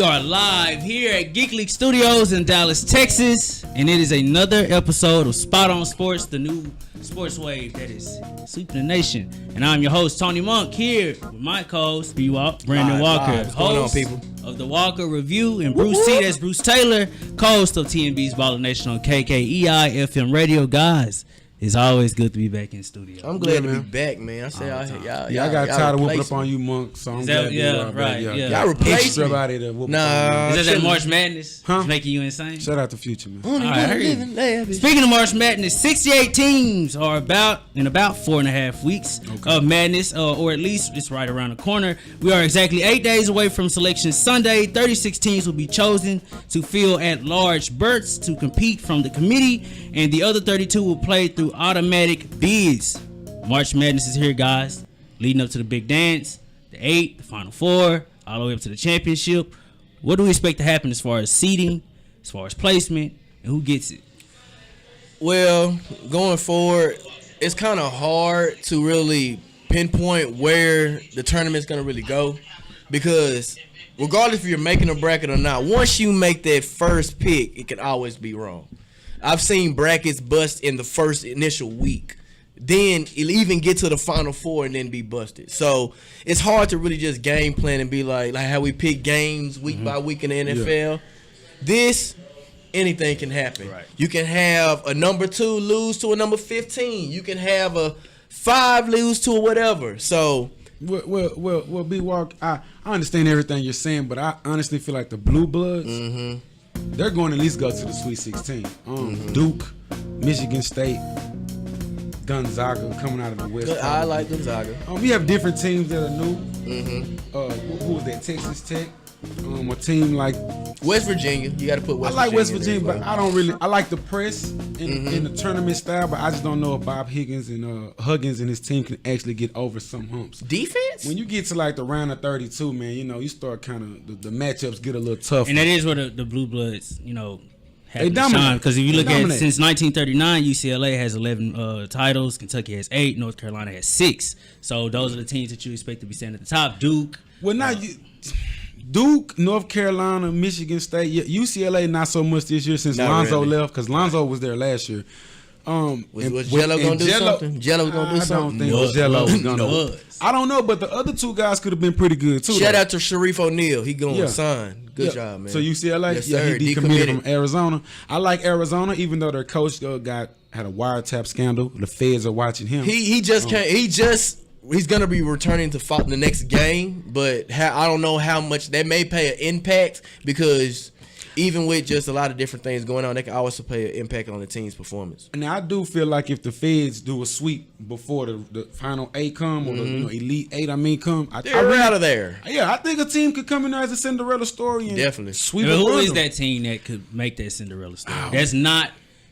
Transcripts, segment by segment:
We are live here at GeekLetes Studios in Dallas, Texas, and it is another episode of Spot on Sports, the new sports wave that is sweeping the nation. And I'm your host, Tony Monk, here with my co-host, Brandon Walker, What's going on, host people? of the Walker Review, and Bruce C, that's Bruce Taylor, co-host of TNB's Baller Nation on KKEI FM Radio. Guys, it's always good to be back in studio. I'm glad to be back, man. I say I got tired of whooping up on you, Monk. So I'm glad to be right. Y'all replaced me. Somebody to whoop Is up that March Madness? Huh? It's making you insane? Shout out to Future, man. Speaking of March Madness, 68 teams are about 4.5 weeks of madness, or at least it's right around the corner. We are exactly 8 days away from Selection Sunday. 36 teams will be chosen to fill at-large berths to compete from the committee, and the other 32 will play through automatic bids. March Madness is here, guys, leading up to the big dance, the 8, the Final 4, all the way up to the championship. What do we expect to happen as far as seeding, as far as placement, and who gets it? Well, going forward, it's kind of hard to really pinpoint where the tournament's going to really go, because regardless if you're making a bracket or not, once you make that first pick, it can always be wrong. I've seen brackets bust in the first initial week. Then it'll even get to the Final Four and then be busted. So it's hard to really just game plan and be like how we pick games week by week in the NFL. Yeah. Anything can happen. Right. You can have a number 2 lose to a number 15. You can have a 5 lose to a whatever. So Well, B-Walk, I understand everything you're saying, but I honestly feel like the Blue Bloods, they're going to at least go to the Sweet 16. Duke, Michigan State, Gonzaga coming out of the West. I like Gonzaga. We have different teams that are new. Who was that? Texas Tech. A team like West Virginia. You got to put West Virginia. I like West Virginia, but I don't really. I like the press in the tournament style, but I just don't know if Bob Huggins and his team can actually get over some humps. Defense? When you get to like the round of 32, man, you start kind of the matchups get a little tough. And that is where the Blue Bloods, they dominate. Because if you look at since 1939, UCLA has 11 titles, Kentucky has 8, North Carolina has 6. So those are the teams that you expect to be standing at the top. Duke. Well, Duke, North Carolina, Michigan State, UCLA not so much this year since Lonzo left, because Lonzo was there last year. Was Jello going to do something? Jello was going to do something? I don't think Jello was going to. I don't know, but the other 2 guys could have been pretty good too. Shout out to Sharif O'Neal. He going to sign. Good job, man. So UCLA, yes, sir. He decommitted from Arizona. I like Arizona, even though their coach had a wiretap scandal. The feds are watching him. He just can't. He's going to be returning to the next game, but I don't know how much that may pay an impact, because even with just a lot of different things going on, they can always pay an impact on the team's performance. And I do feel like if the feds do a sweep before the final 8 come, or the elite 8, come, they're out of there. Yeah, I think a team could come in there as a Cinderella story and definitely sweep. Who is that team that could make that Cinderella story?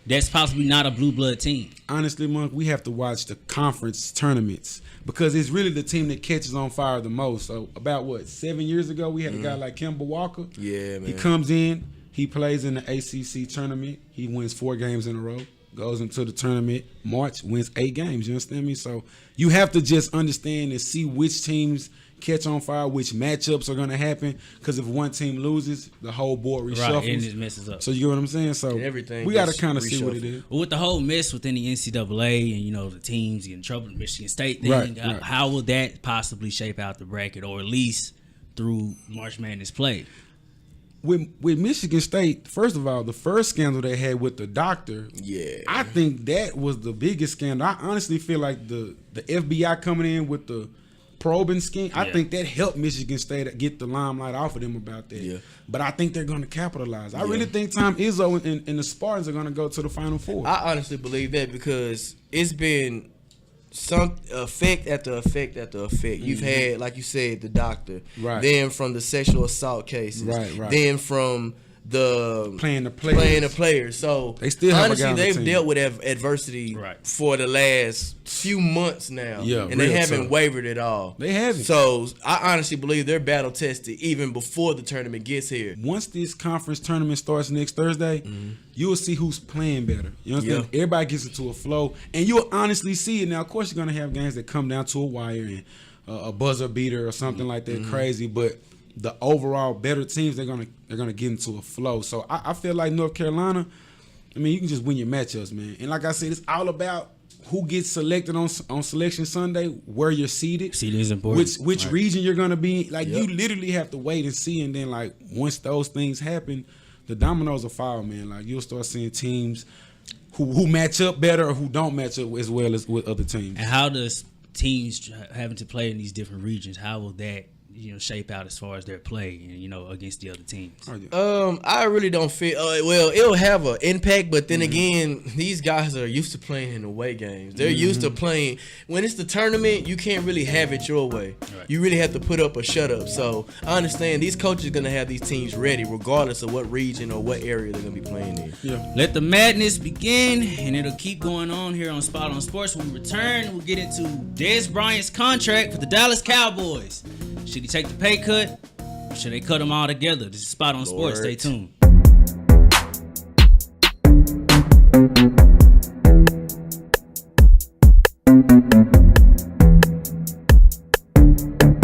That's possibly not a blue blood team. Honestly, Monk, we have to watch the conference tournaments, because it's really the team that catches on fire the most. So about 7 years ago, we had a guy like Kemba Walker. Yeah, man. He comes in, he plays in the ACC tournament, he wins 4 games in a row, goes into the tournament, March, wins 8 games. You understand me? So you have to just understand and see which teams catch on fire, which matchups are going to happen, because if one team loses, the whole board reshuffles. Right, and it messes up. So you get what I'm saying? So everything we got to kind of see what it is. Well, with the whole mess within the NCAA and, the teams getting in trouble, Michigan State thing, how will that possibly shape out the bracket, or at least through March Madness play? With Michigan State, first of all, the first scandal they had with the doctor, I think that was the biggest scandal. I honestly feel like the FBI coming in with the probing scheme, I think that helped Michigan State get the limelight off of them about that. Yeah. But I think they're going to capitalize. I really think Tom Izzo and the Spartans are going to go to the Final Four. I honestly believe that, because it's been some effect after effect after effect. You've had, like you said, the doctor. Right. Then from the sexual assault cases. Right. Then from the playing the players. So they still honestly, they've dealt with adversity for the last few months now, and they haven't wavered at all. They haven't. So I honestly believe they're battle tested even before the tournament gets here. Once this conference tournament starts next Thursday, you will see who's playing better. You know what I'm saying? Everybody gets into a flow, and you'll honestly see it. Now, of course, you're gonna have games that come down to a wire and a buzzer beater or something like that crazy, but the overall better teams, they're gonna get into a flow. So I feel like North Carolina, I mean, you can just win your matchups, man. And like I said, it's all about who gets selected on Selection Sunday, where you're seated. Seating is important. Which region you're gonna be. Like you literally have to wait and see, and then like once those things happen, the dominoes will fall, man. Like you'll start seeing teams who match up better or who don't match up as well as with other teams. And how does teams having to play in these different regions, how will that shape out as far as their play and against the other teams? I really don't feel well, it'll have an impact, but then again, these guys are used to playing in away games. They're used to playing when it's the tournament. You can't really have it your way. Right. You really have to put up or shut up. So I understand these coaches are gonna have these teams ready regardless of what region or what area they're gonna be playing in. Yeah. Let the madness begin, and it'll keep going on here on Spot on Sports. When we return, we'll get into Dez Bryant's contract for the Dallas Cowboys. Should he take the pay cut? Or should they cut him all together? This is Spot on Sports. Stay tuned.